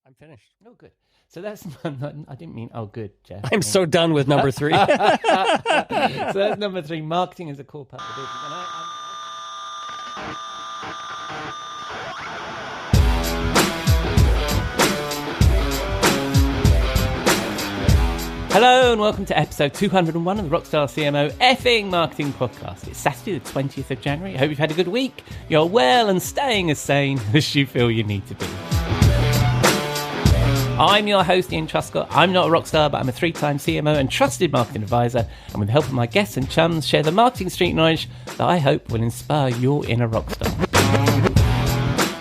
I'm finished. Oh, good. So that's, I didn't mean, oh, good, Jeff. I'm so done with number 3. So that's number 3, marketing is a core part of the business. Hello and welcome to episode 201 of the Rockstar CMO effing marketing podcast. It's Saturday the 20th of January. I hope you've had a good week. You're well and staying as sane as you feel you need to be. I'm your host, Ian Truscott. I'm not a rock star, but I'm a 3-time CMO and trusted marketing advisor. And with the help of my guests and chums, share the marketing street knowledge that I hope will inspire your inner rock star.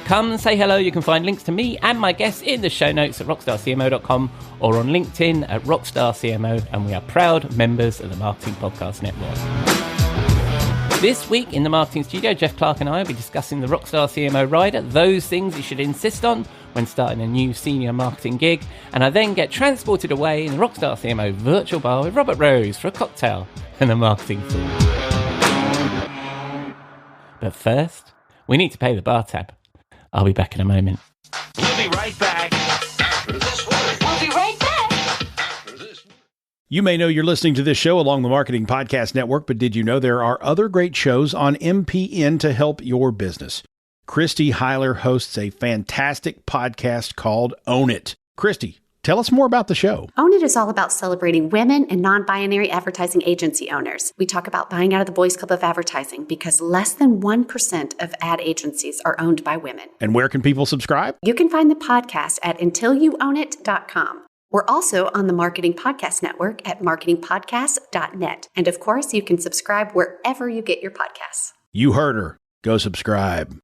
Come and say hello. You can find links to me and my guests in the show notes at rockstarcmo.com or on LinkedIn at Rockstar CMO. And we are proud members of the Marketing Podcast Network. This week in the marketing studio, Jeff Clark and I will be discussing the Rockstar CMO rider, those things you should insist on when starting a new senior marketing gig. And I then get transported away in the Rockstar CMO virtual bar with Robert Rose for a cocktail and a marketing food. But first, we need to pay the bar tab. I'll be back in a moment. We'll be right back. We'll be right back. You may know you're listening to this show along the Marketing Podcast Network, but did you know there are other great shows on MPN to help your business? Christy Heiler hosts a fantastic podcast called Own It. Christy, tell us more about the show. Own It is all about celebrating women and non-binary advertising agency owners. We talk about buying out of the boys' club of advertising because less than 1% of ad agencies are owned by women. And where can people subscribe? You can find the podcast at untilyouownit.com. We're also on the Marketing Podcast Network at marketingpodcast.net. And of course, you can subscribe wherever you get your podcasts. You heard her. Go subscribe.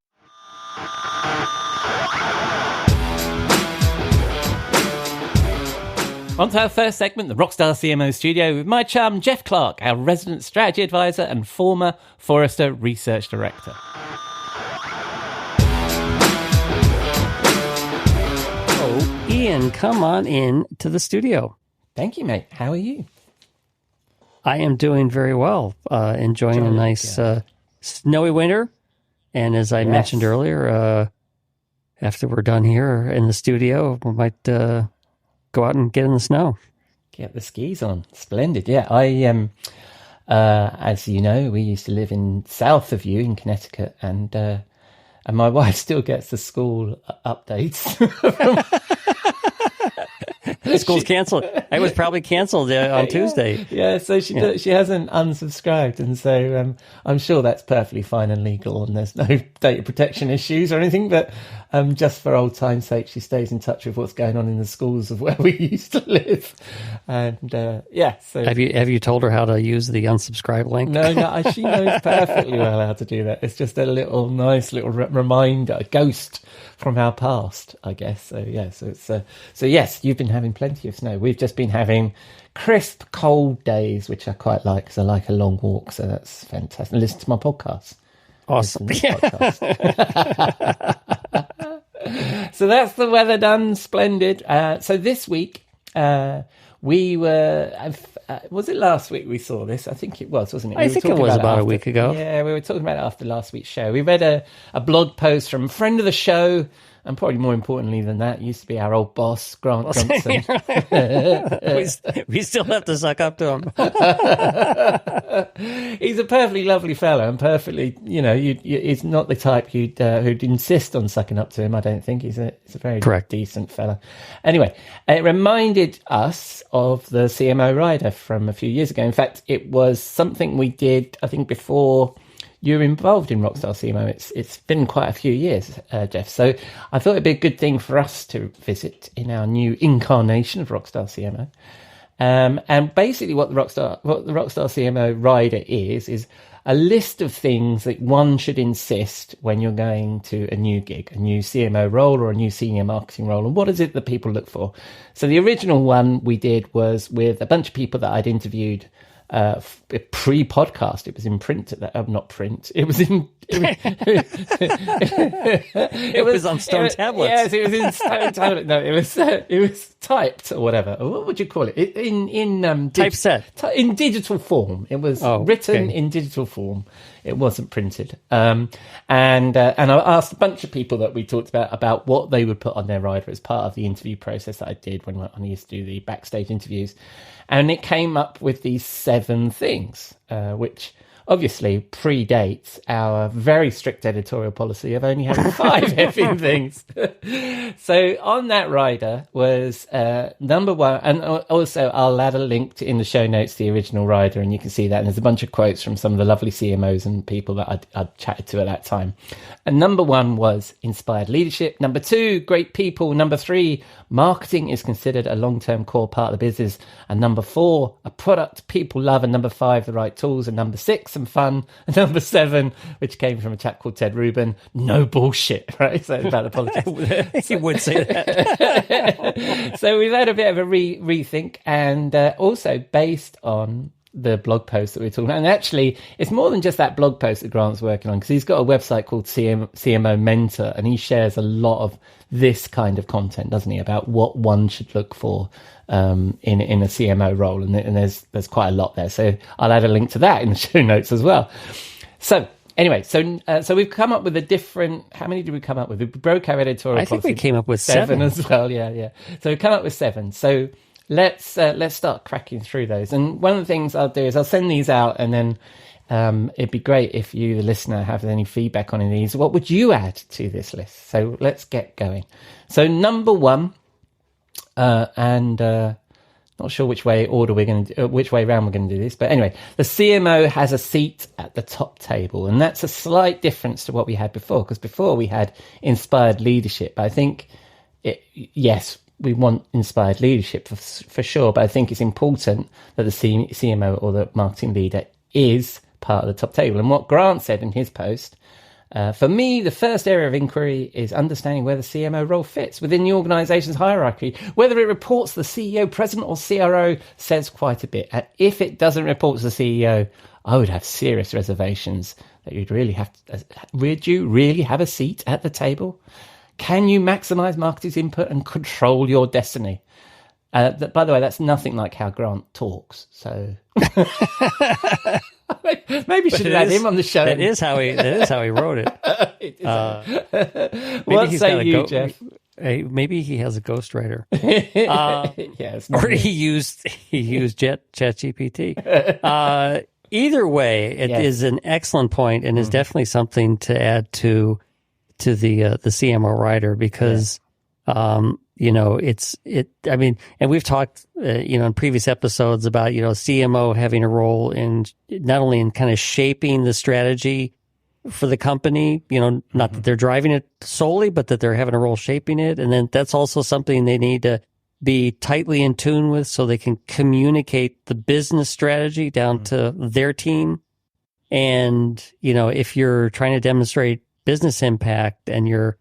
On to our first segment, the Rockstar CMO studio, with my chum, Jeff Clark, our resident strategy advisor and former Forrester research director. Oh, Ian, come on in to the studio. Thank you, mate. How are you? I am doing very well. Enjoying a nice snowy winter. And as I mentioned earlier, after we're done here in the studio, we might go out and get in the snow. Get the skis on. Splendid. Yeah, I as you know, we used to live in south of you in Connecticut, and my wife still gets the school updates. The school's canceled. It was probably canceled on Tuesday. Yeah, so she hasn't unsubscribed, and so I'm sure that's perfectly fine and legal, and there's no data protection issues or anything. But just for old time's sake, she stays in touch with what's going on in the schools of where we used to live. And so have you told her how to use the unsubscribe link? No, she knows perfectly well how to do that. It's just a nice little reminder, a ghost from our past, I guess. So yeah, so yes, you've been having plenty of snow. We've just been having crisp, cold days, which I quite like because I like a long walk. So that's fantastic. Listen to my podcast. Awesome. So that's the weather done. Splendid. So this week we were. Was it last week we saw this? I think it was, wasn't it? I think it was about a week ago. Yeah, we were talking about it after last week's show. We read a blog post from a friend of the show, and probably more importantly than that, used to be our old boss, Grant Johnson. we still have to suck up to him. He's a perfectly lovely fellow, and perfectly, he's not the type who'd insist on sucking up to him. I don't think he's a very decent fellow. Anyway, it reminded us of the CMO rider from a few years ago. In fact, it was something we did, I think, before you were involved in Rockstar CMO. It's been quite a few years, Jeff. So I thought it'd be a good thing for us to visit in our new incarnation of Rockstar CMO. And basically what the Rockstar CMO rider is a list of things that one should insist when you're going to a new gig, a new CMO role or a new senior marketing role. And what is it that people look for? So the original one we did was with a bunch of people that I'd interviewed pre-podcast. It was in print. Not print. It was in. It was on stone tablets. Yes, it was in stone tablets. No, it was typed or whatever. Or what would you call it? In typeset. In digital form. It was written in digital form. It wasn't printed. And I asked a bunch of people that we talked about what they would put on their rider as part of the interview process that I did when I used to do the backstage interviews. And it came up with these 7 things, which obviously predates our very strict editorial policy of only having 5 effing things. So on that rider was number 1, and also I'll add a link in the show notes to the original rider, and you can see that. And there's a bunch of quotes from some of the lovely CMOs and people that I'd chatted to at that time. And number 1 was inspired leadership. Number 2, great people. Number 3, marketing is considered a long-term core part of the business. And number 4, a product people love. And number 5, the right tools. And number 6, some fun. And number 7, which came from a chap called Ted Rubin, no bullshit, right? So about the politics. He would say that. So we've had a bit of a rethink, and also based on the blog post that we're talking about. And actually, it's more than just that blog post that Grant's working on, because he's got a website called CMO Mentor, and he shares a lot of this kind of content, doesn't he, about what one should look for in a CMO role. And there's quite a lot there. So I'll add a link to that in the show notes as well. So anyway, so we've come up with a different. How many did we come up with? We broke our editorial. I think we came up with 7 as well. Yeah. So we come up with 7. So let's start cracking through those. And one of the things I'll do is I'll send these out, and then it'd be great if you, the listener, have any feedback on any of these. What would you add to this list? So let's get going. So number 1, not sure which way around we're going to do this, but anyway, the CMO has a seat at the top table, and that's a slight difference to what we had before, because before we had inspired leadership. I think yes, we want inspired leadership for sure, but I think it's important that the CMO or the marketing leader is part of the top table. And what Grant said in his post, for me, the first area of inquiry is understanding where the CMO role fits within the organization's hierarchy. Whether it reports to the CEO, president, or CRO says quite a bit. And if it doesn't report to the CEO, I would have serious reservations that would you really have a seat at the table? Can you maximize marketing's input and control your destiny? By the way, that's nothing like how Grant talks. So maybe should have had him on the show. That is how he wrote it. What say you, Jeff? Maybe he has a ghostwriter. Yes, or he used ChatGPT. Either way, it is an excellent point, and is definitely something to add to the CMO writer, because and we've talked in previous episodes about CMO having a role in not only in kind of shaping the strategy for the company, not that they're driving it solely, but that they're having a role shaping it. And then that's also something they need to be tightly in tune with, so they can communicate the business strategy down to their team. And, if you're trying to demonstrate business impact and you're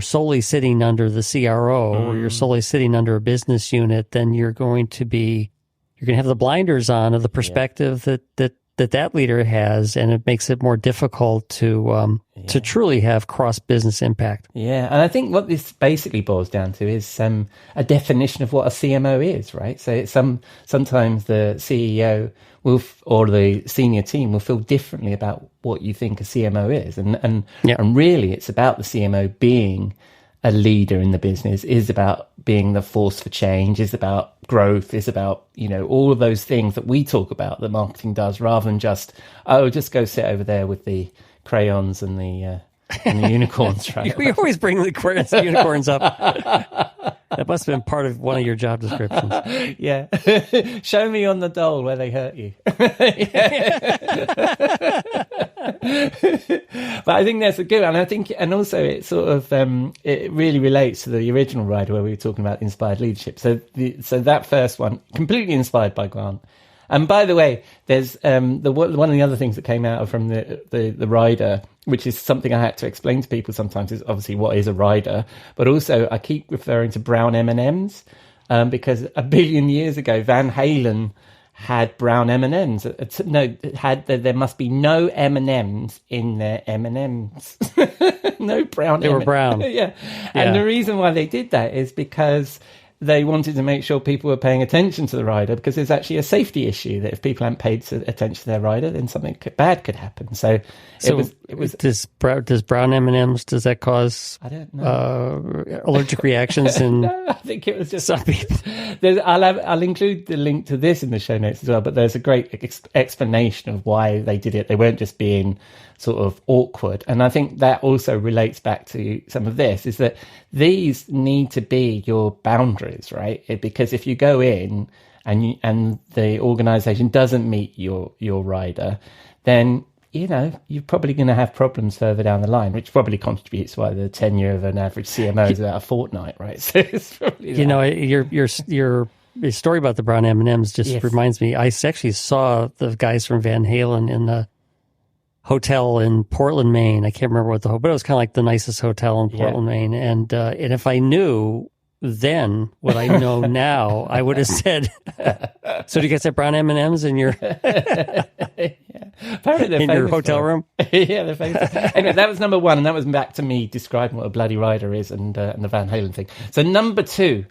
solely sitting under the CRO or you're solely sitting under a business unit, then you're going to have the blinders on of the perspective that leader has, and it makes it more difficult to truly have cross business impact. Yeah, and I think what this basically boils down to is a definition of what a CMO is, right? So it's sometimes the CEO or the senior team will feel differently about what you think a CMO is, and really it's about the CMO being a leader in the business, is about being the force for change, is about growth, is about, all of those things that we talk about that marketing does, rather than just go sit over there with the crayons and the unicorns. Right? You always bring the crayons and unicorns up. That must have been part of one of your job descriptions. Yeah. Show me on the dole where they hurt you. But I think that's a good one. And also it sort of, it really relates to the original rider where we were talking about inspired leadership. So that first one, completely inspired by Grant. And by the way, there's one of the other things that came out from the rider, which is something I had to explain to people sometimes, is obviously what is a rider, but also I keep referring to brown M&Ms because a billion years ago, Van Halen had brown M&Ms. There must be no M&Ms in their M&Ms. No brown. They were brown. Yeah. And the reason why they did that is because they wanted to make sure people were paying attention to the rider, because there's actually a safety issue that if people hadn't paid attention to their rider, then something bad could happen. So it was. Does brown M&Ms, does that cause I don't know. Allergic reactions in no, I think it was just some people? I'll include the link to this in the show notes as well, but there's a great explanation of why they did it. They weren't just being sort of awkward. And I think that also relates back to some of this, is that these need to be your boundaries, right? Because if you go in and the organization doesn't meet your rider, then, you know, you're probably going to have problems further down the line, which probably contributes why the tenure of an average CMO is about a fortnight, right? So it's probably that. You know, your story about the brown M&Ms just reminds me, I actually saw the guys from Van Halen in the hotel in Portland, Maine. I can't remember what but it was kind of like the nicest hotel in Portland, Maine. And if I knew then what I know now, I would have said, so do you guys have brown M&Ms in your in your hotel room? Yeah, they're famous. Anyway, that was number one, and that was back to me describing what a bloody rider is and the Van Halen thing. So number two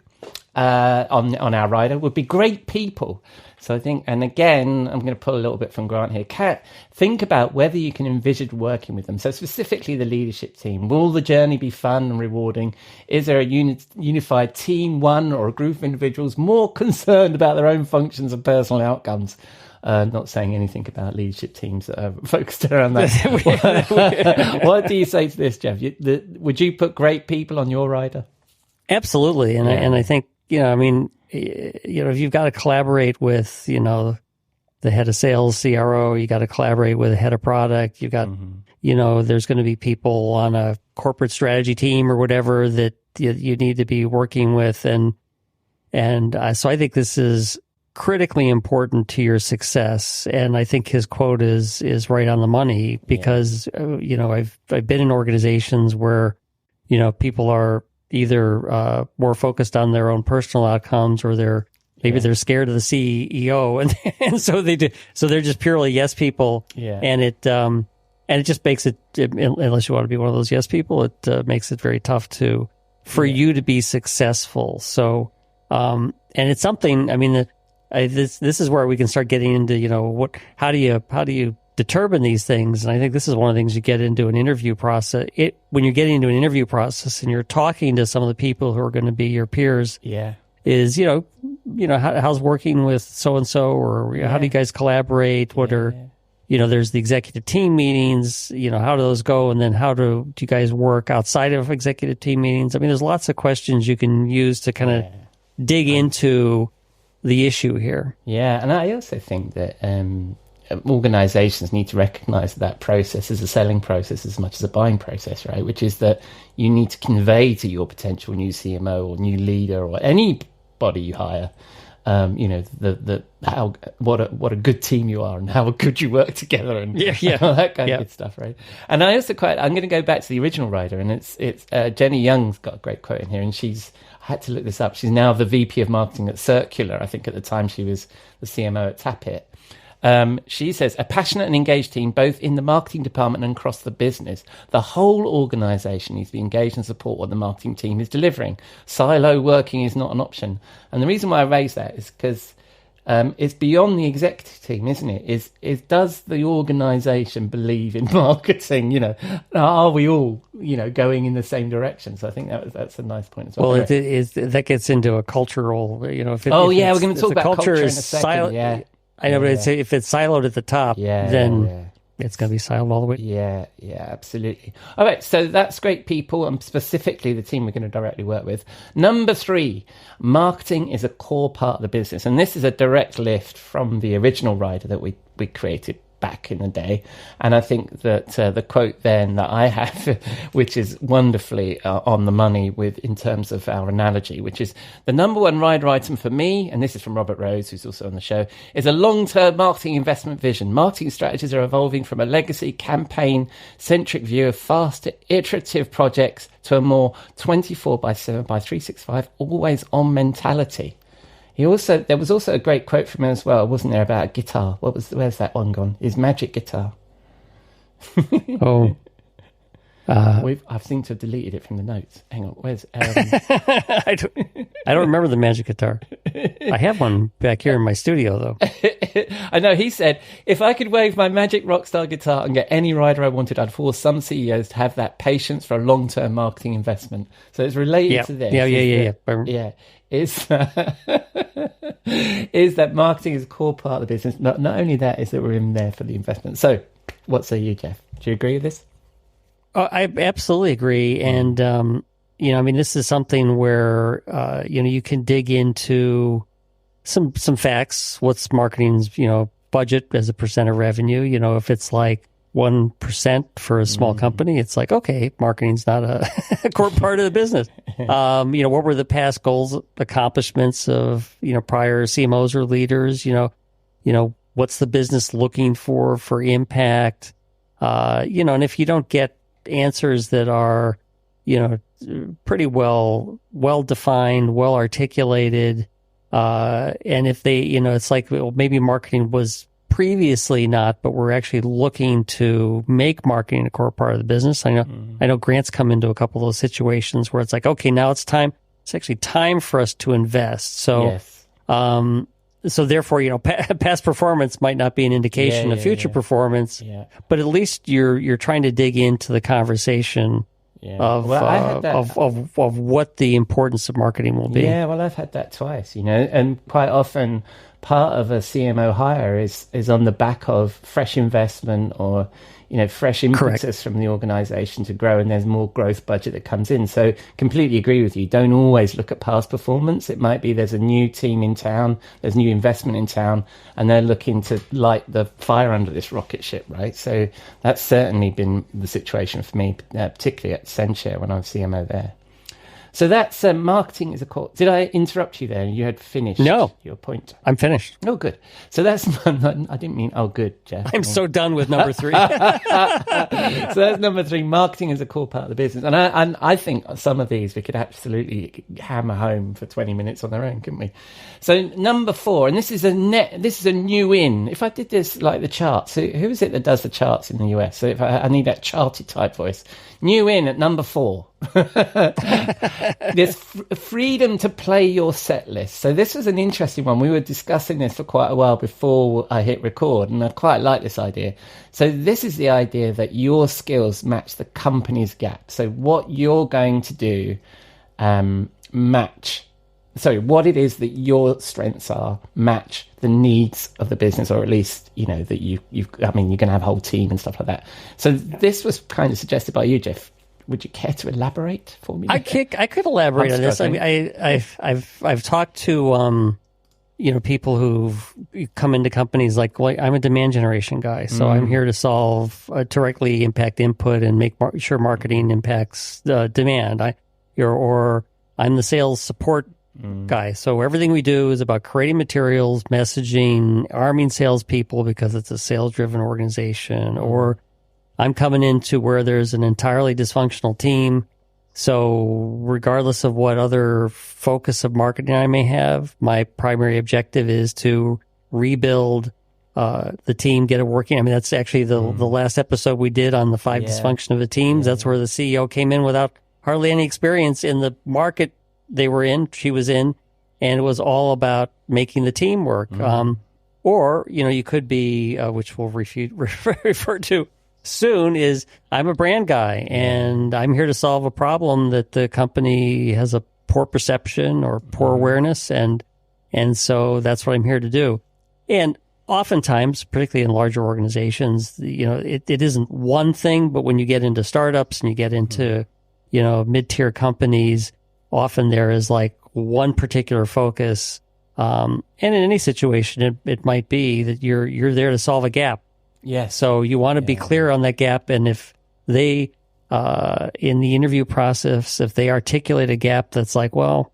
on our rider would be great people. So I think, and again, I'm going to pull a little bit from Grant here. Think about whether you can envision working with them. So specifically the leadership team. Will the journey be fun and rewarding? Is there a unified team, one or a group of individuals more concerned about their own functions and personal outcomes? Not saying anything about leadership teams that are focused around that. What do you say to this, Jeff? Would you put great people on your rider? Absolutely. And I think, you know, I mean, you know, if you've got to collaborate with, you know, the head of sales, CRO, you got to collaborate with the head of product. You got, you know, there's going to be people on a corporate strategy team or whatever that you need to be working with. So I think this is critically important to your success. And I think his quote is right on the money, because, you know, I've been in organizations where, you know, people are either more focused on their own personal outcomes, or they're scared of the CEO, and so they do. So they're just purely yes people, and it just makes it, unless you want to be one of those yes people, it makes it very tough for you to be successful. So and it's something. I mean, this is where we can start getting into, you know, how do you determine these things. And I think this is one of the things you get into an interview process. When you're getting into an interview process and you're talking to some of the people who are going to be your peers, is, you know, how's working with so-and-so, or how do you guys collaborate? What are, you know, there's the executive team meetings, you know, how do those go? And then how do you guys work outside of executive team meetings? I mean, there's lots of questions you can use to kind of dig into the issue here. Yeah. And I also think that, organizations need to recognize that process as a selling process as much as a buying process, right? Which is that you need to convey to your potential new CMO or new leader or anybody you hire, you know, what a good team you are and how good you work together and all that kind of good stuff, right? And I also I'm going to go back to the original rider, and it's Jenny Young's got a great quote in here, and I had to look this up. She's now the VP of marketing at Circular. I think at the time she was the CMO at Tapit. She says, a passionate and engaged team, both in the marketing department and across the business. The whole organization needs to be engaged and support what the marketing team is delivering. Silo working is not an option. And the reason why I raise that is because it's beyond the executive team, isn't it? Is does the organization believe in marketing? You know, are we all, you know, going in the same direction? So I think that's a nice point as well. Well, that gets into a cultural, you know. If we're going to talk about culture in a second. I know, but if it's siloed at the top, then it's going to be siloed all the way. Yeah, absolutely. All right, so that's great people, and specifically the team we're going to directly work with. Number 3, marketing is a core part of the business. And this is a direct lift from the original rider that we created back in the day. And I think that the quote then that I have, which is wonderfully on the money in terms of our analogy, which is the number one rider item for me, and this is from Robert Rose, who's also on the show, is a long-term marketing investment vision. Marketing strategies are evolving from a legacy campaign-centric view of faster iterative projects to a more 24/7 by 365 always-on mentality. There was also a great quote from him as well, wasn't there, about a guitar? Where's that one gone? His magic guitar. Oh, I've seemed to have deleted it from the notes. Hang on, where's... I don't remember the magic guitar. I have one back here in my studio, though. I know, he said, if I could wave my magic Rockstar guitar and get any rider I wanted, I'd force some CEOs to have that patience for a long-term marketing investment. So it's related to this. Yeah. Is that marketing is a core part of the business. Not only that, is that we're in there for the investment. So what say you, Jeff? Do you agree with this? I absolutely agree. And, this is something where, you can dig into some facts. What's marketing's, budget as a percent of revenue? If it's like 1% for a small company, it's like, okay, marketing's not a core part of the business. What were the past goals, accomplishments of, prior CMOs or leaders? What's the business looking for impact? And if you don't get answers that are, pretty well defined, well articulated, and if they, it's like, well, maybe marketing was previously not, but we're actually looking to make marketing a core part of the business. I know Grant's come into a couple of those situations where it's like, okay, now it's actually time for us to invest. So, yes. So therefore, past performance might not be an indication of future performance, but at least you're trying to dig into the conversation of what the importance of marketing will be. Yeah, well, I've had that twice, and quite often part of a CMO hire is on the back of fresh investment or fresh impetus from the organization to grow, and there's more growth budget that comes in. So completely agree with you. Don't always look at past performance. It might be there's a new team in town, there's new investment in town, and they're looking to light the fire under this rocket ship, right? So that's certainly been the situation for me, particularly at SendShare when I was CMO there. So that's marketing is a core. Did I interrupt you there? You had finished your point. I'm finished. Oh, good. So that's, I didn't mean, oh, good, Jeff. I'm so done with number 3. So that's number 3. Marketing is a core part of the business. And I think some of these we could absolutely hammer home for 20 minutes on their own, couldn't we? So number 4, and this is a new in. If I did this like the charts, so who is it that does the charts in the US? So if I need that charty type voice. New in at number 4. There's freedom to play your set list. So this was an interesting one. We were discussing this for quite a while before I hit record, and I quite like this idea. So this is the idea that your skills match the company's gap. So what you're going to do what it is that your strengths are match the needs of the business, or at least that you're going to have a whole team and stuff like that. So this was kind of suggested by you, Jeff. Would you care to elaborate for me? I could elaborate on this. I mean, I've talked to people who've come into companies like I'm a demand generation guy, so I'm here to solve directly impact input and make sure marketing impacts demand. Or I'm the sales support guy, so everything we do is about creating materials, messaging, arming salespeople because it's a sales-driven organization. Or I'm coming into where there's an entirely dysfunctional team. So regardless of what other focus of marketing I may have, my primary objective is to rebuild the team, get it working. I mean, that's actually the last episode we did on the 5 dysfunction of the teams. That's where the CEO came in without hardly any experience in the market they were in, she was in, and it was all about making the team work. Or, you could be, which we'll refer to soon, is I'm a brand guy and I'm here to solve a problem that the company has a poor perception or poor awareness. And so that's what I'm here to do. And oftentimes, particularly in larger organizations, it isn't one thing, but when you get into startups and you get into, mid-tier companies, often there is like one particular focus. And in any situation, it might be that you're there to solve a gap. Yes. So you want to be clear on that gap. And if they, in the interview process, if they articulate a gap that's like, well,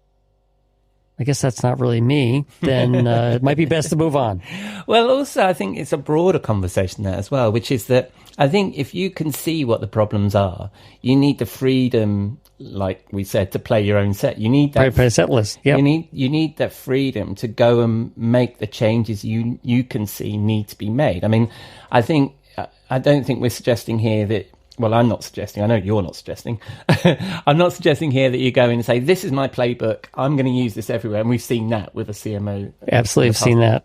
I guess that's not really me, then it might be best to move on. Well, also, I think it's a broader conversation there as well, which is that I think if you can see what the problems are, you need the freedom, like we said, to play your own set. You need that play set list. Yep. You need that freedom to go and make the changes you can see need to be made. I mean, I don't think we're suggesting here that well, I'm not suggesting, I know you're not suggesting, I'm not suggesting here that you go in and say, this is my playbook, I'm going to use this everywhere. And we've seen that with a CMO. Absolutely, I've seen that.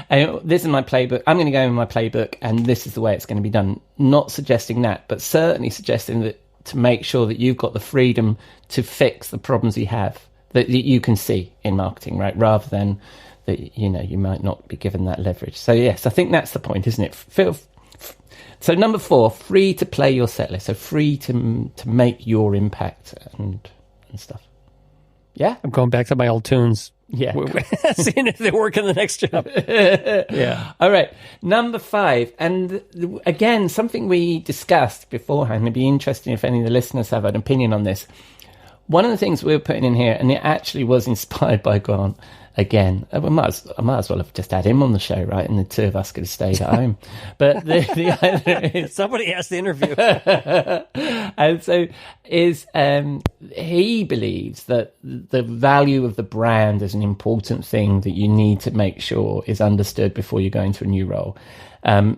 And this is my playbook, I'm going to go in my playbook, and this is the way it's going to be done. Not suggesting that, but certainly suggesting that to make sure that you've got the freedom to fix the problems you have, that you can see in marketing, right? Rather than that, you might not be given that leverage. So yes, I think that's the point, isn't it? So number 4, free to play your set list. So free to make your impact and stuff. Yeah? I'm going back to my old tunes. Yeah. Seeing if they work in the next job. Yeah. All right. Number 5. And again, something we discussed beforehand. It'd be interesting if any of the listeners have an opinion on this. One of the things we were putting in here, and it actually was inspired by Grant, again, I might as well have just had him on the show, right? And the two of us could have stayed at home. But the other is... Somebody has to interview. And so he believes that the value of the brand is an important thing that you need to make sure is understood before you go into a new role. To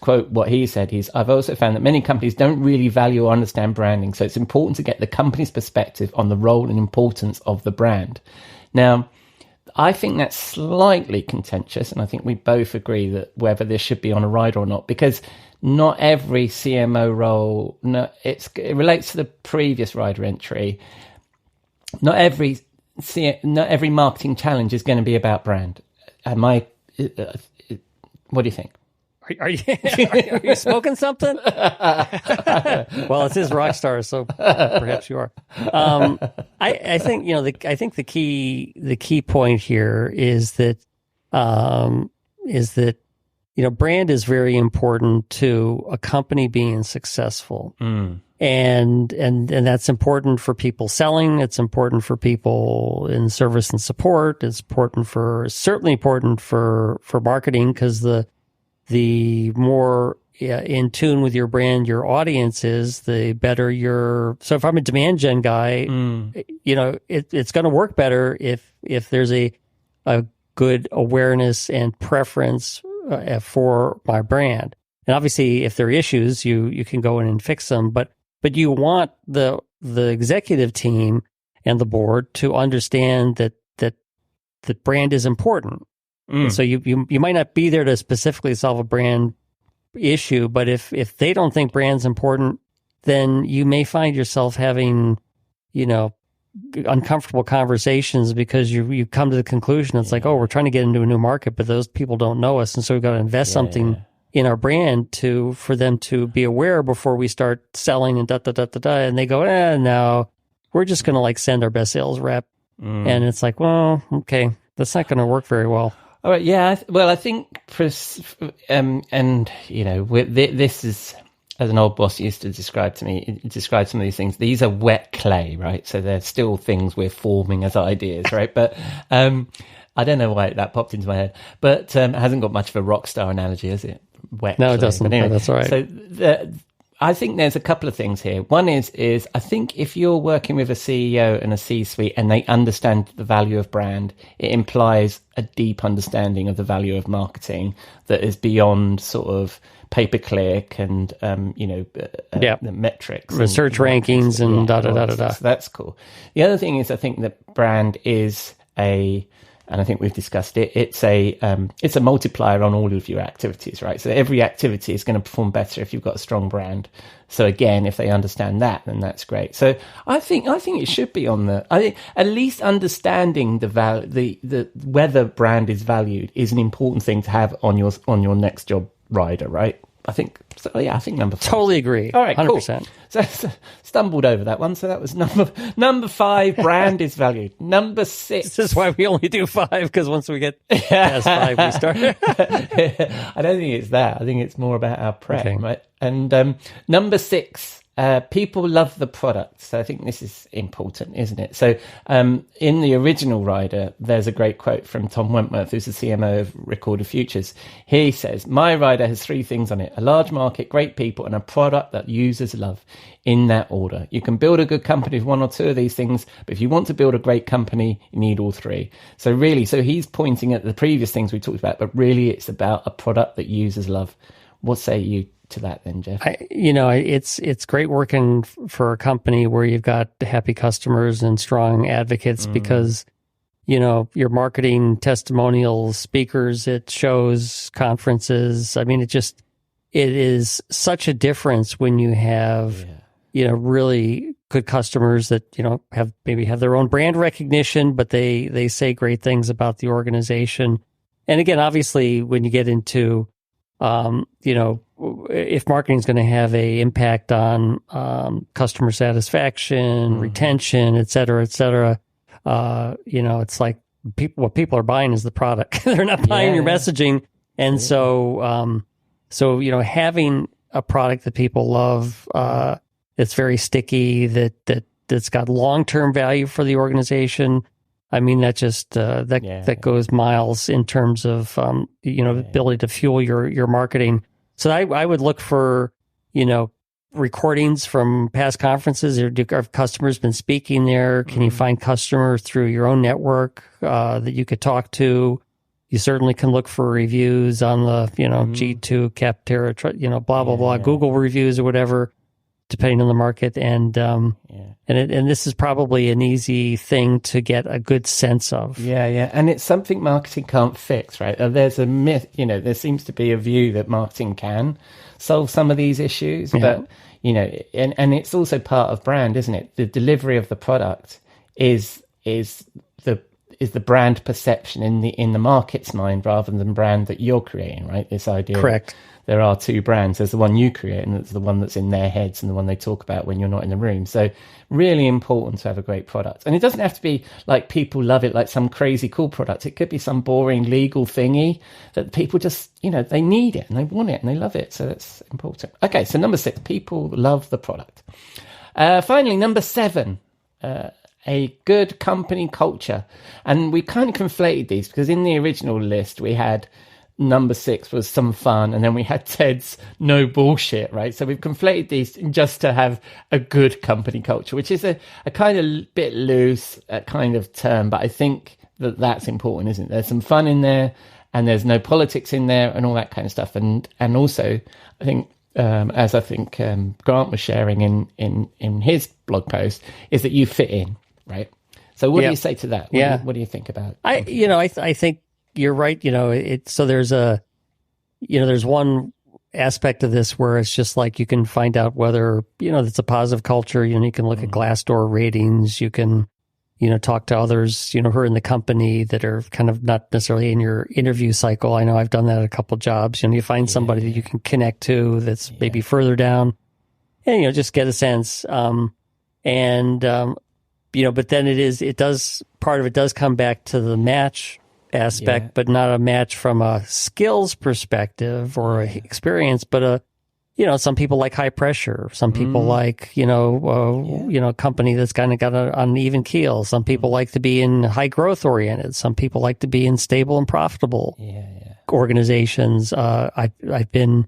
quote what he said, I've also found that many companies don't really value or understand branding. So it's important to get the company's perspective on the role and importance of the brand. Now, I think that's slightly contentious, and I think we both agree that whether this should be on a rider or not, because not every CMO role, it relates to the previous rider entry. Not every marketing challenge is going to be about brand. What do you think? Are you smoking something? Well, it is Rockstar, so perhaps you are. I think I think the key point here is that brand is very important to a company being successful, and that's important for people selling. It's important for people in service and support. It's certainly important for marketing, because the more in tune with your brand your audience is, the better so if I'm a demand gen guy, it's going to work better if there's a good awareness and preference for my brand. And obviously, if there are issues, you can go in and fix them. But you want the executive team and the board to understand that the brand is important. So you might not be there to specifically solve a brand issue, but if they don't think brand's important, then you may find yourself having, uncomfortable conversations, because you come to the conclusion it's like, oh, we're trying to get into a new market, but those people don't know us, and so we've got to invest something in our brand for them to be aware before we start selling and and they go, no, we're just going to this our best sales rep, and it's like, well, okay, that's not going to work very well. All right, yeah. Well, I think, this is, as an old boss used to describe some of these things. These are wet clay, right? So they're still things we're forming as ideas, right? But I don't know why that popped into my head, but it hasn't got much of a rock star analogy, has it? Wet. No, clay. it doesn't. But anyway, that's all right. So I think there's a couple of things here. One is I think if you're working with a CEO and a C-suite and they understand the value of brand, it implies a deep understanding of the value of marketing that is beyond sort of pay-per-click and, the metrics. Research rankings and da-da-da-da-da. So that's cool. The other thing is I think that brand is and I think we've discussed it, it's a multiplier on all of your activities, right? So every activity is going to perform better if you've got a strong brand. So again, if they understand that, then that's great. So I think it should be on I think at least understanding the whether brand is valued is an important thing to have on your next job rider, right? I think so. Yeah, I think number 5. Totally agree. All right, 100%. Cool. So stumbled over that one. So that was number 5. Brand is valued. Number 6. This is why we only do 5, because once we get past 5, we start. I don't think it's that. I think it's more about our prep, right? And number 6. People love the product. So I think this is important, isn't it? So in the original rider, there's a great quote from Tom Wentworth, who's the CMO of Recorded Futures. He says, my rider has 3 things on it: a large market, great people, and a product that users love, in that order. You can build a good company with 1 or 2 of these things, but if you want to build a great company, you need all 3. So really, he's pointing at the previous things we talked about, but really it's about a product that users love. What say you to that then, Jeff? It's great working for a company where you've got happy customers and strong advocates because, your marketing, testimonials, speakers at shows, conferences. I mean, it is such a difference when you have, really good customers that, have their own brand recognition, but they say great things about the organization. And again, obviously, when you get into, if marketing is going to have a impact on customer satisfaction, retention, et cetera, it's like what people are buying is the product. They're not buying your messaging. And so having a product that people love, that's very sticky, that's got long-term value for the organization. I mean, that just that goes miles in terms of ability to fuel your marketing. So I would look for recordings from past conferences. Have customers been speaking there? Can you find customers through your own network that you could talk to? You certainly can look for reviews on the G2, Capterra, blah blah blah, Google reviews or whatever, depending on the market. And this is probably an easy thing to get a good sense of. Yeah. And it's something marketing can't fix, right? There's a myth, there seems to be a view that marketing can solve some of these issues, but, and it's also part of brand, isn't it? The delivery of the product is the brand perception in the market's mind rather than the brand that you're creating, right? This idea. Correct. There are two brands. There's the one you create and there's the one that's in their heads and the one they talk about when you're not in the room. So really important to have a great product. And it doesn't have to be like people love it, like some crazy cool product. It could be some boring legal thingy that people just, they need it and they want it and they love it. So that's important. Okay, so number 6, people love the product. Finally, number 7, a good company culture. And we kind of conflated these because in the original list we had number 6 was some fun, and then we had Ted's no bullshit, right? So we've conflated these just to have a good company culture, which is a kind of bit loose kind of term, but I think that's important, isn't it? There's some fun in there, and there's no politics in there, and all that kind of stuff. And also, I think as I think Grant was sharing in his blog post, is that you fit in, right? So what do you say to that? What do you think about it? I think you're right. So there's there's one aspect of this where it's just like you can find out whether, it's a positive culture. You can look at Glassdoor ratings. You can, talk to others, who are in the company that are kind of not necessarily in your interview cycle. I know I've done that at a couple of jobs. You find somebody that you can connect to that's maybe further down and, just get a sense. But then part of it does come back to the match aspect, but not a match from a skills perspective or experience, but some people like high pressure. Some people like, a company that's kind of got on an even keel. Some people like to be in high growth oriented. Some people like to be in stable and profitable organizations. I've been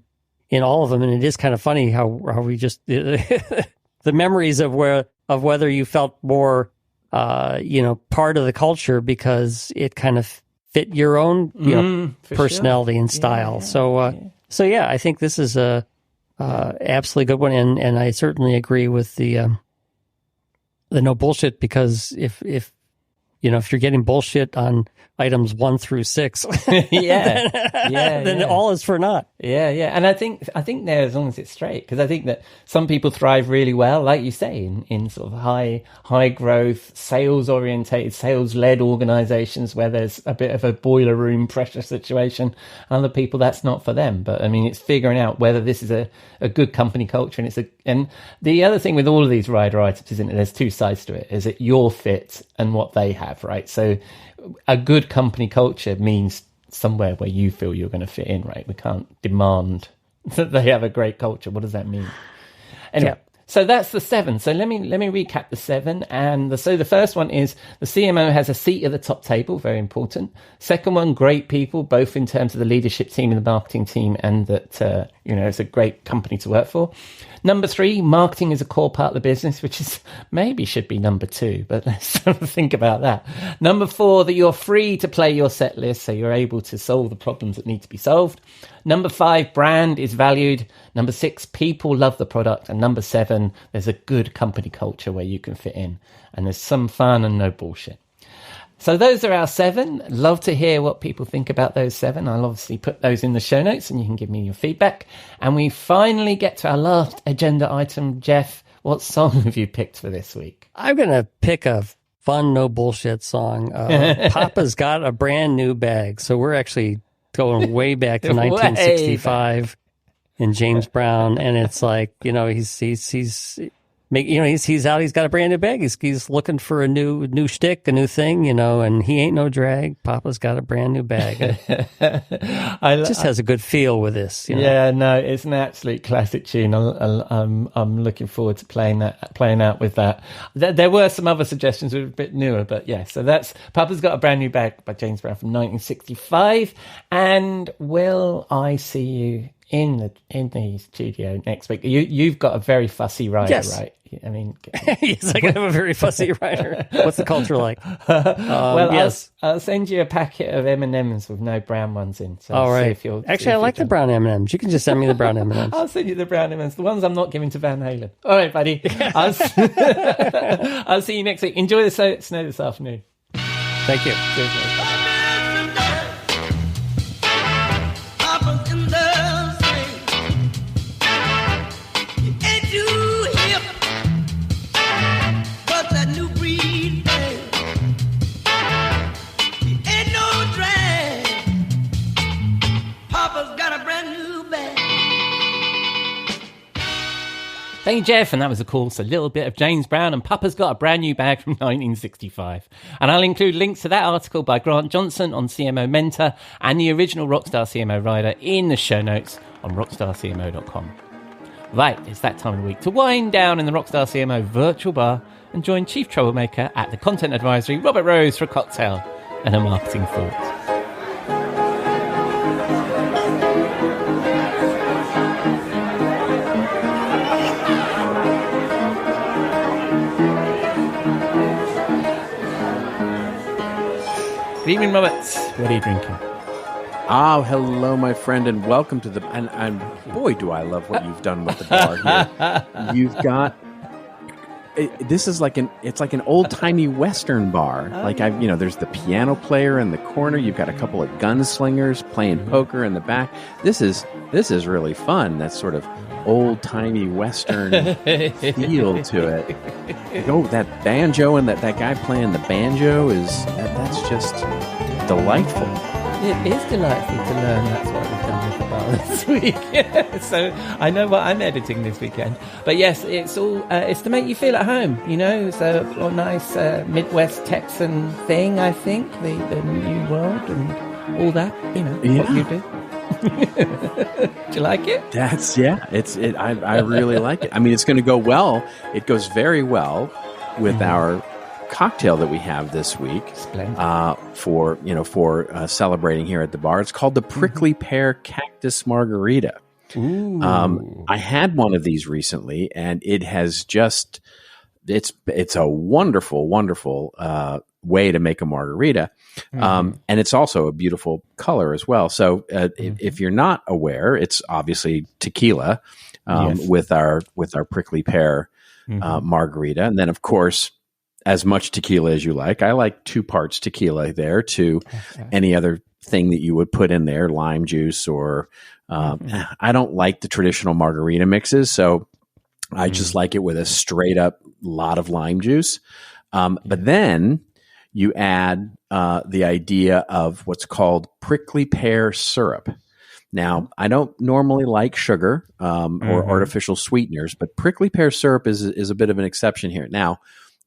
in all of them, and it is kind of funny how we just, the memories of whether you felt more, part of the culture because it kind of fit your own, personality and style. So I think this is a absolutely good one, and I certainly agree with the no bullshit, because if you're getting bullshit on items 1 through 6, then all is for naught. And I think there, as long as it's straight, because I think that some people thrive really well, like you say, in sort of high growth, sales orientated, sales led organizations where there's a bit of a boiler room pressure situation. Other people, that's not for them. But I mean, it's figuring out whether this is a good company culture, and the other thing with all of these rider items, isn't it? There's two sides to it. Is it your fit and what they have, right? So a good company culture means somewhere where you feel you're going to fit in, right? We can't demand that they have a great culture. What does that mean? Anyway, so that's the 7. So let me recap the 7. And so the first one is the CMO has a seat at the top table, very important. Second one, great people, both in terms of the leadership team and the marketing team, and that it's a great company to work for. Number 3, marketing is a core part of the business, which is maybe should be number 2, but let's think about that. Number 4, that you're free to play your set list, so you're able to solve the problems that need to be solved. Number 5, brand is valued. Number 6, people love the product. And number 7, there's a good company culture where you can fit in. And there's some fun and no bullshit. So those are our 7. Love to hear what people think about those 7. I'll obviously put those in the show notes and you can give me your feedback. And we finally get to our last agenda item. Jeff, what song have you picked for this week? I'm going to pick a fun, no bullshit song. Papa's Got a Brand New Bag. So we're actually going way back to 1965 in James Brown. And it's like, he's out. He's got a brand new bag. He's looking for a new shtick, a new thing, and he ain't no drag. Papa's got a brand new bag. Just has a good feel with this. Yeah, no, it's an absolute classic tune. I'm looking forward to playing out with that. There were some other suggestions that were a bit newer, but yeah. So that's Papa's Got a Brand New Bag by James Brown from 1965. And will I see you in the studio next week? You've got a very fussy rider, yes. Right? I mean, yes, I have a very fussy rider. What's the culture like? Yes. I'll send you a packet of M&Ms with no brown ones in. So all right. Actually, I like the brown M&Ms. You can just send me the brown M&Ms. I'll send you the brown M&Ms. The ones I'm not giving to Van Halen. All right, buddy. I'll see you next week. Enjoy the snow this afternoon. Thank you. Cheers, mate. Thank you, Jeff. And that was, of course, a little bit of James Brown and Papa's Got a Brand New Bag from 1965. And I'll include links to that article by Grant Johnson on CMO Mentor and the original Rockstar CMO rider in the show notes on rockstarcmo.com. Right, it's that time of the week to wind down in the Rockstar CMO virtual bar and join Chief Troublemaker at the Content Advisory, Robert Rose, for a cocktail and a marketing thought. Good evening, Robert. What are you drinking? Oh, hello, my friend, and welcome to the... And boy, do I love what you've done with the bar here. You've got... This is like it's like an old-timey Western bar. There's the piano player in the corner. You've got a couple of gunslingers playing poker in the back. This is really fun. That sort of old-timey Western feel to it. That banjo and that guy playing the banjo that's just delightful. It is delightful to learn that's what we've done with the bar this week. So I know what I'm editing this weekend. But yes, it's all it's to make you feel at home. It's a nice Midwest Texan thing, I think. The New World and all that. What you do. Do you like it? I really like it. I mean, it's going to go well. It goes very well with our cocktail that we have this week for celebrating here at the bar. It's called the Prickly Pear Cactus Margarita. I had one of these recently, and it has just it's a wonderful way to make a margarita. And it's also a beautiful color as well. So if you're not aware, it's obviously tequila with our prickly pear margarita. And then, of course, as much tequila as you like. I like 2 parts tequila there to any other thing that you would put in there, lime juice or I don't like the traditional margarita mixes. So I just like it with a straight up lot of lime juice. But then you add the idea of what's called prickly pear syrup. Now, I don't normally like sugar or artificial sweeteners, but prickly pear syrup is a bit of an exception here. Now,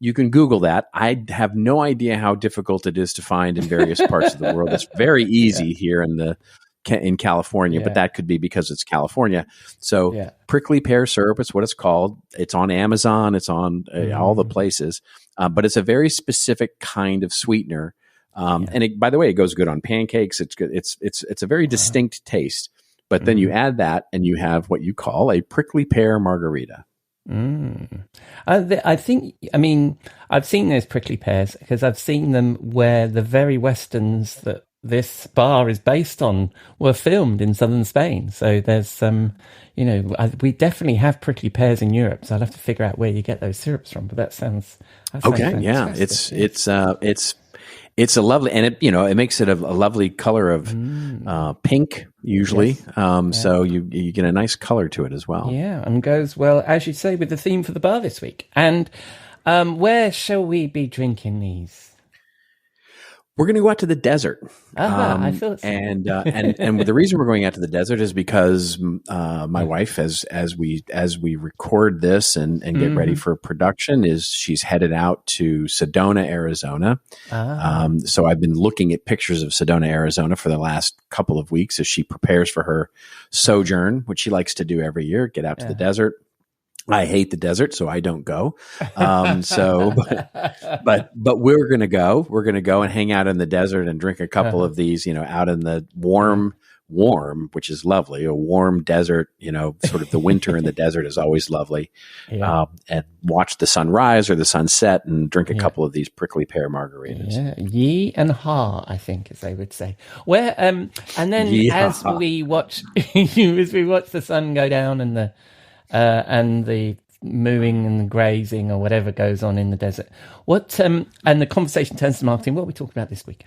you can Google that. I have no idea how difficult it is to find in various parts of the world. It's very easy here in California, but that could be because it's California. So prickly pear syrup is what it's called. It's on Amazon. It's on all the places. But it's a very specific kind of sweetener. And by the way, it goes good on pancakes. It's good. It's a very distinct taste. But then you add that and you have what you call a prickly pear margarita. I think, I mean, I've seen those prickly pears because I've seen them where the very westerns that this bar is based on were filmed in southern Spain. So there's some, we definitely have prickly pears in Europe. So I'll have to figure out where you get those syrups from. But that sounds okay. Yeah, it's a lovely, and it makes it a lovely color of pink usually. Yes. So you get a nice color to it as well. Yeah, and goes well, as you say, with the theme for the bar this week. And where shall we be drinking these? We're going to go out to the desert. I thought so. And the reason we're going out to the desert is because my wife, as we record this and get ready for production, she's headed out to Sedona, Arizona. So I've been looking at pictures of Sedona, Arizona for the last couple of weeks as she prepares for her sojourn, which she likes to do every year, get out to the desert. I hate the desert, so I don't go. But we're going to go. We're going to go and hang out in the desert and drink a couple of these, out in the warm, which is lovely. A warm desert, sort of the winter in the desert is always lovely. Yeah. And watch the sunrise or the sunset and drink a couple of these prickly pear margaritas. Yeah, ye and ha, I think, as they would say. Where and then as we watch the sun go down and the mooing and the grazing or whatever goes on in the desert. What and the conversation turns to marketing. What are we talking about this week?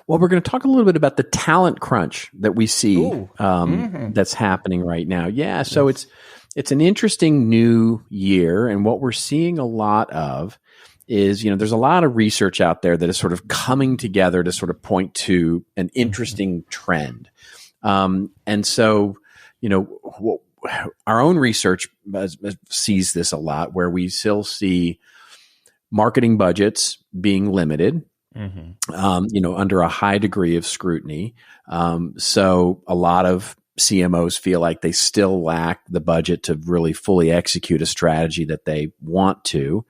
Well, we're going to talk a little bit about the talent crunch that we see that's happening right now. Yeah, so it's an interesting new year, and what we're seeing a lot of is, there's a lot of research out there that is sort of coming together to sort of point to an interesting trend. And so, our own research sees this a lot, where we still see marketing budgets being limited, under a high degree of scrutiny. So a lot of CMOs feel like they still lack the budget to really fully execute a strategy that they want to.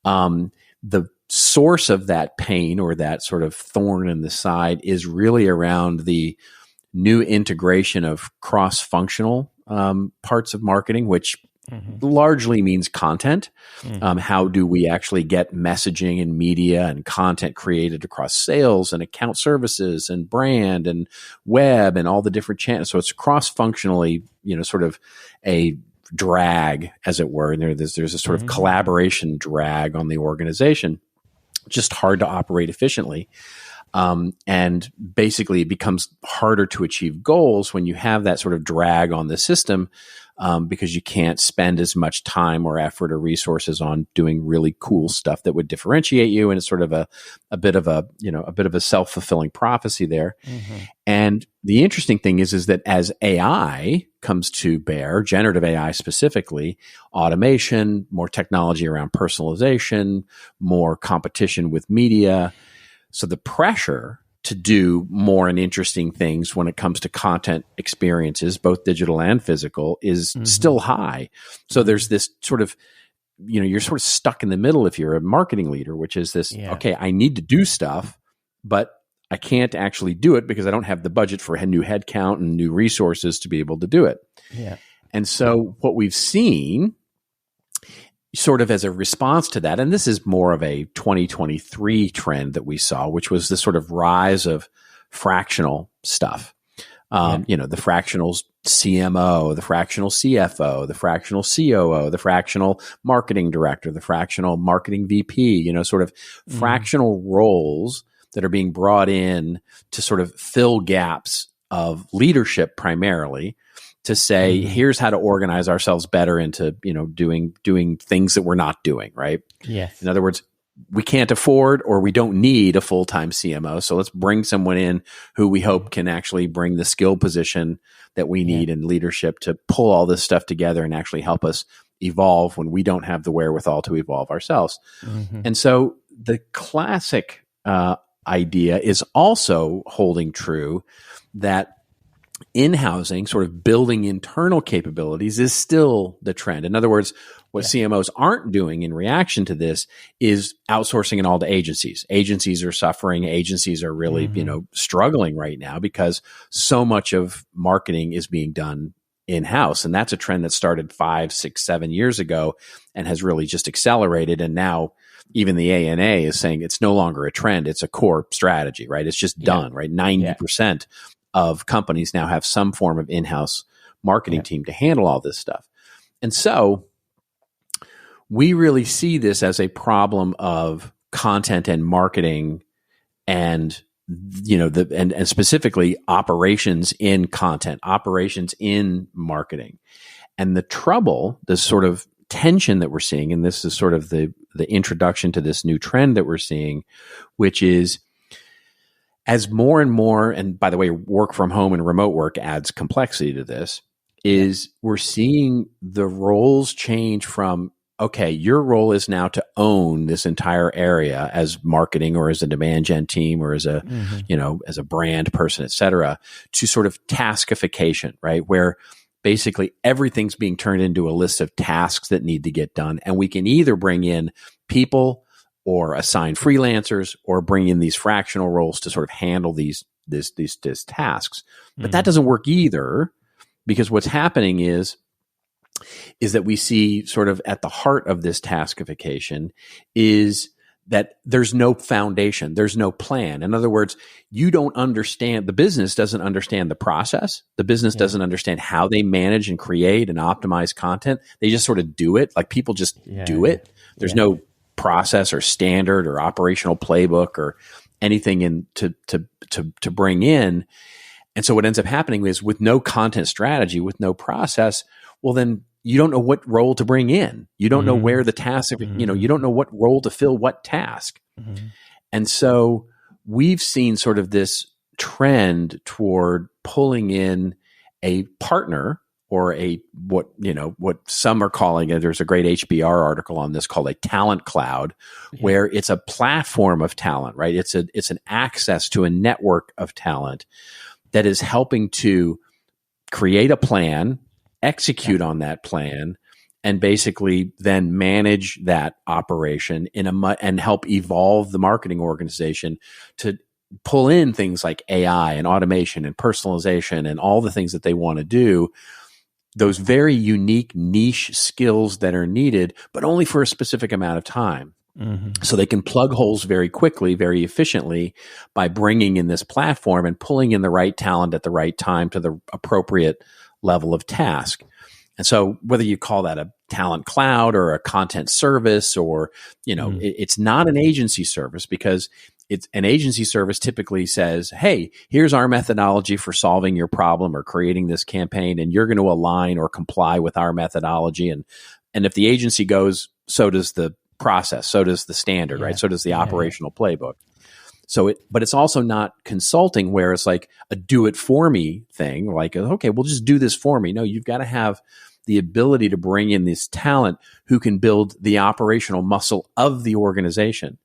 The source of that pain, or that sort of thorn in the side, is really around the new integration of cross-functional parts of marketing, which largely means content. How do we actually get messaging and media and content created across sales and account services and brand and web and all the different channels? So it's cross-functionally, sort of a drag, as it were. And there's a sort of collaboration drag on the organization. Just hard to operate efficiently. And basically it becomes harder to achieve goals when you have that sort of drag on the system, because you can't spend as much time or effort or resources on doing really cool stuff that would differentiate you. And it's sort of a bit of a self-fulfilling prophecy there. And the interesting thing is that as AI comes to bear, generative AI specifically, automation, more technology around personalization, more competition with media, so the pressure to do more and interesting things when it comes to content experiences, both digital and physical, is still high. So there's this sort of, you're sort of stuck in the middle if you're a marketing leader, which is this, okay, I need to do stuff, but I can't actually do it because I don't have the budget for a new headcount and new resources to be able to do it. Yeah. And so what we've seen sort of as a response to that, and this is more of a 2023 trend that we saw, which was this sort of rise of fractional stuff. The fractional CMO, the fractional CFO, the fractional COO, the fractional marketing director, the fractional marketing VP, sort of fractional roles that are being brought in to sort of fill gaps of leadership primarily, to say, here's how to organize ourselves better into, doing things that we're not doing, right? Yes. In other words, we can't afford or we don't need a full-time CMO. So let's bring someone in who we hope can actually bring the skill position that we need in leadership to pull all this stuff together and actually help us evolve when we don't have the wherewithal to evolve ourselves. And so the classic idea is also holding true, that in-housing, sort of building internal capabilities is still the trend. In other words, what CMOs aren't doing in reaction to this is outsourcing it all to agencies. Agencies are suffering. Agencies are really, struggling right now because so much of marketing is being done in-house. And that's a trend that started 5, 6, 7 years ago and has really just accelerated. And now even the ANA is saying it's no longer a trend. It's a core strategy, right? It's just done, right? 90% of companies now have some form of in-house marketing team to handle all this stuff. And so we really see this as a problem of content and marketing and, and specifically operations in content, operations in marketing. And the trouble, the sort of tension that we're seeing, and this is sort of the introduction to this new trend that we're seeing, which is as more and more, and by the way, work from home and remote work adds complexity to this, is we're seeing the roles change from, okay, your role is now to own this entire area as marketing or as a demand gen team or as a, as a brand person, et cetera, to sort of taskification, right? Where basically everything's being turned into a list of tasks that need to get done. And we can either bring in people or assign freelancers or bring in these fractional roles to sort of handle these tasks. But that doesn't work either, because what's happening is that we see sort of at the heart of this taskification is that there's no foundation, there's no plan. In other words, you don't understand, the business doesn't understand the process. The business doesn't understand how they manage and create and optimize content. They just sort of do it. Like people just do it. There's no process or standard or operational playbook or anything in to bring in. And so what ends up happening is with no content strategy, with no process, well, then you don't know what role to bring in. You don't know where the task, you don't know what role to fill what task. And so we've seen sort of this trend toward pulling in a partner or what some are calling it. There's a great HBR article on this called a talent cloud, where it's a platform of talent, right? It's an access to a network of talent that is helping to create a plan, execute on that plan, and basically then manage that operation and help evolve the marketing organization to pull in things like AI and automation and personalization and all the things that they want to do, those very unique niche skills that are needed, but only for a specific amount of time. So they can plug holes very quickly, very efficiently by bringing in this platform and pulling in the right talent at the right time to the appropriate level of task. And so whether you call that a talent cloud or a content service or, it's not an agency service, because it's an agency service typically says, hey, here's our methodology for solving your problem or creating this campaign, and you're going to align or comply with our methodology. And if the agency goes, so does the process, so does the standard, right? So does the operational playbook. But it's also not consulting where it's like a do it for me thing, like, okay, we'll just do this for me. No, you've got to have the ability to bring in this talent who can build the operational muscle of the organization.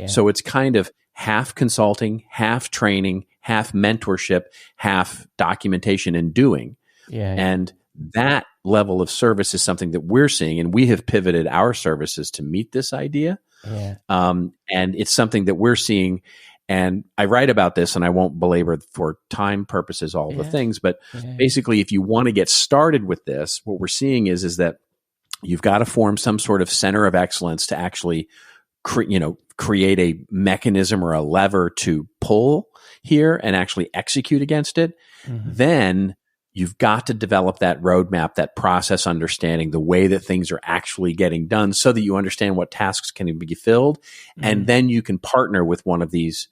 So it's kind of half consulting, half training, half mentorship, half documentation and doing. And that level of service is something that we're seeing, and we have pivoted our services to meet this idea. And it's something that we're seeing. And I write about this, and I won't belabor for time purposes all the things, but basically, if you want to get started with this, what we're seeing is that you've got to form some sort of center of excellence to actually create a mechanism or a lever to pull here and actually execute against it. Then you've got to develop that roadmap, that process understanding, the way that things are actually getting done so that you understand what tasks can be filled. And then you can partner with one of these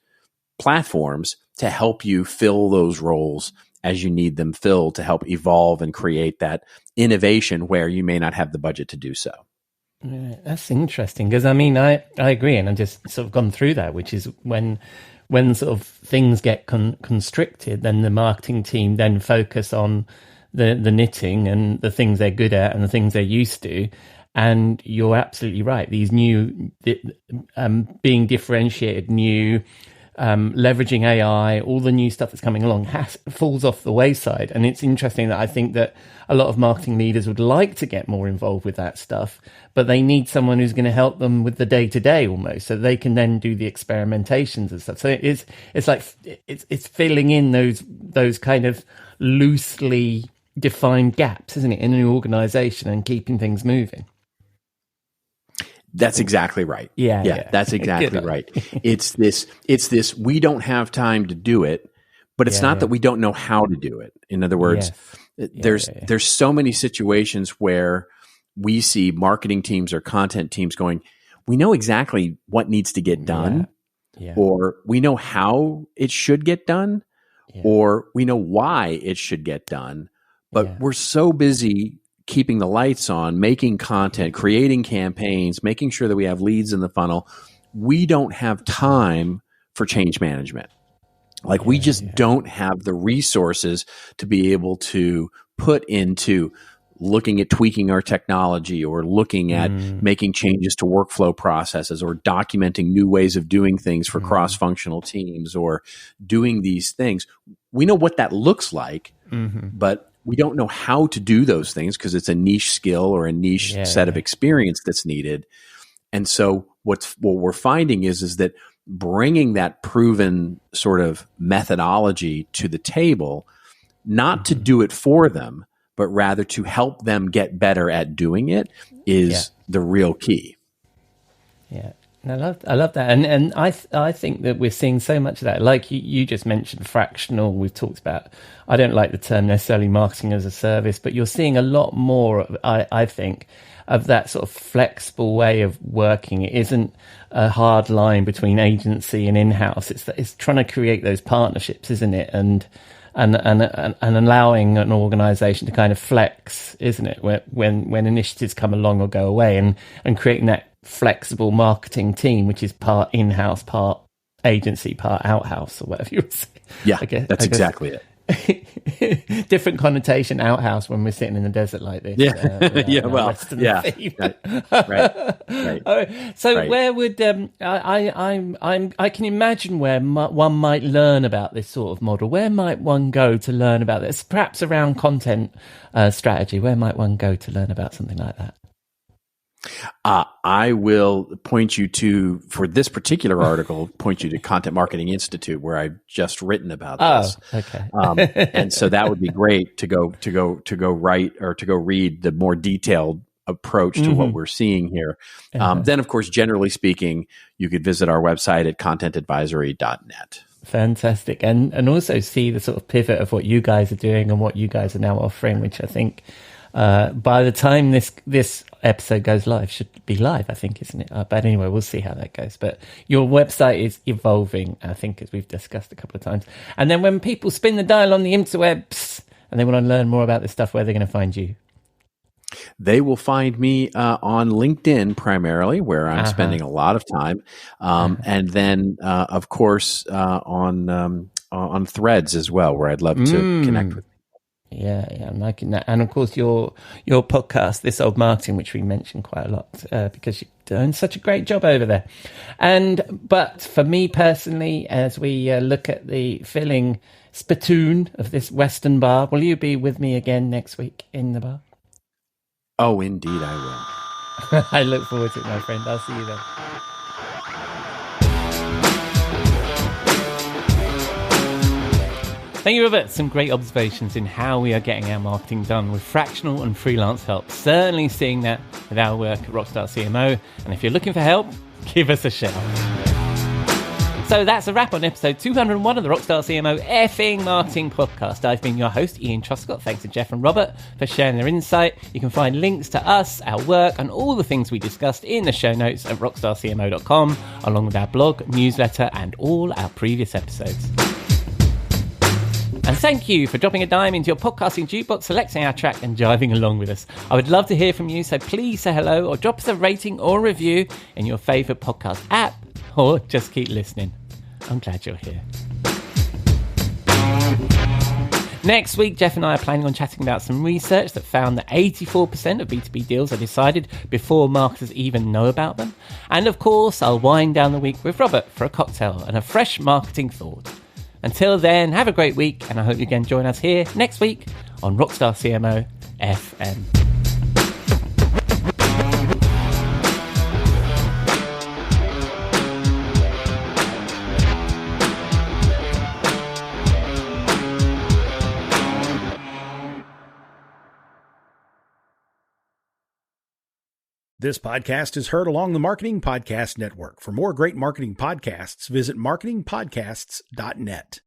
platforms to help you fill those roles as you need them filled to help evolve and create that innovation where you may not have the budget to do so. Yeah, that's interesting, because I agree, and I've just sort of gone through that, which is when sort of things get constricted, then the marketing team then focus on the knitting and the things they're good at and the things they're used to. And you're absolutely right. These new, being differentiated, new leveraging AI, all the new stuff that's coming along falls off the wayside. And it's interesting that I think that a lot of marketing leaders would like to get more involved with that stuff, but they need someone who's going to help them with the day-to-day almost, so they can then do the experimentations and stuff. So it's filling in those kind of loosely defined gaps, isn't it, in an organization, and keeping things moving. That's exactly right. Yeah. That's exactly right. It's this, we don't have time to do it, but it's not that we don't know how to do it. In other words, there's so many situations where we see marketing teams or content teams going, we know exactly what needs to get done, or we know how it should get done, or we know why it should get done, but we're so busy keeping the lights on, making content, creating campaigns, making sure that we have leads in the funnel. We don't have time for change management. Like we just don't have the resources to be able to put into looking at tweaking our technology, or looking at making changes to workflow processes, or documenting new ways of doing things for cross-functional teams, or doing these things. We know what that looks like, but we don't know how to do those things because it's a niche skill or a niche set of experience that's needed. And so what we're finding is that bringing that proven sort of methodology to the table, not to do it for them, but rather to help them get better at doing it, is the real key. Yeah. I love that, and I think that we're seeing so much of that. Like you just mentioned, fractional. We've talked about. I don't like the term necessarily marketing as a service, but you're seeing a lot more. I think of that sort of flexible way of working. It isn't a hard line between agency and in-house. It's trying to create those partnerships, isn't it? And allowing an organization to kind of flex, isn't it? When initiatives come along or go away, and creating that flexible marketing team, which is part in-house, part agency, part outhouse, or whatever you would say. Yeah, that's exactly it. Different connotation outhouse when we're sitting in the desert like this. Right. So where would I can imagine where one might learn about this sort of model. Where might one go to learn about this? Perhaps around content strategy. Where might one go to learn about something like that? I will point you to, for this particular article, point you to Content Marketing Institute, where I've just written about this. Oh, okay. And so that would be great to go write, or to go read the more detailed approach to what we're seeing here. Then, of course, generally speaking, you could visit our website at contentadvisory.net. Fantastic. And also see the sort of pivot of what you guys are doing and what you guys are now offering, which I think by the time this episode goes live, should be live, I think, isn't it? But anyway, we'll see how that goes. But your website is evolving, I think, as we've discussed a couple of times. And then when people spin the dial on the interwebs and they want to learn more about this stuff, where they're going to find you? They will find me on LinkedIn primarily, where I'm spending a lot of time, and then, of course, on Threads as well, where I'd love to connect with. Yeah, I'm liking that. And of course, your podcast, This Old Marketing, which we mentioned quite a lot, because you're doing such a great job over there. But for me personally, as we look at the filling spittoon of this Western bar, will you be with me again next week in the bar? Oh, indeed I will. I look forward to it, my friend. I'll see you then. Thank you, Robert. Some great observations in how we are getting our marketing done with fractional and freelance help. Certainly seeing that with our work at Rockstar CMO. And if you're looking for help, give us a shout. So that's a wrap on episode 201 of the Rockstar CMO effing marketing podcast. I've been your host, Ian Truscott. Thanks to Jeff and Robert for sharing their insight. You can find links to us, our work, and all the things we discussed in the show notes at rockstarcmo.com, along with our blog, newsletter, and all our previous episodes. And thank you for dropping a dime into your podcasting jukebox, selecting our track and jiving along with us. I would love to hear from you, so please say hello or drop us a rating or review in your favourite podcast app, or just keep listening. I'm glad you're here. Next week, Jeff and I are planning on chatting about some research that found that 84% of B2B deals are decided before marketers even know about them. And of course, I'll wind down the week with Robert for a cocktail and a fresh marketing thought. Until then, have a great week, and I hope you again join us here next week on Rockstar CMO FM. This podcast is heard along the Marketing Podcast Network. For more great marketing podcasts, visit marketingpodcasts.net.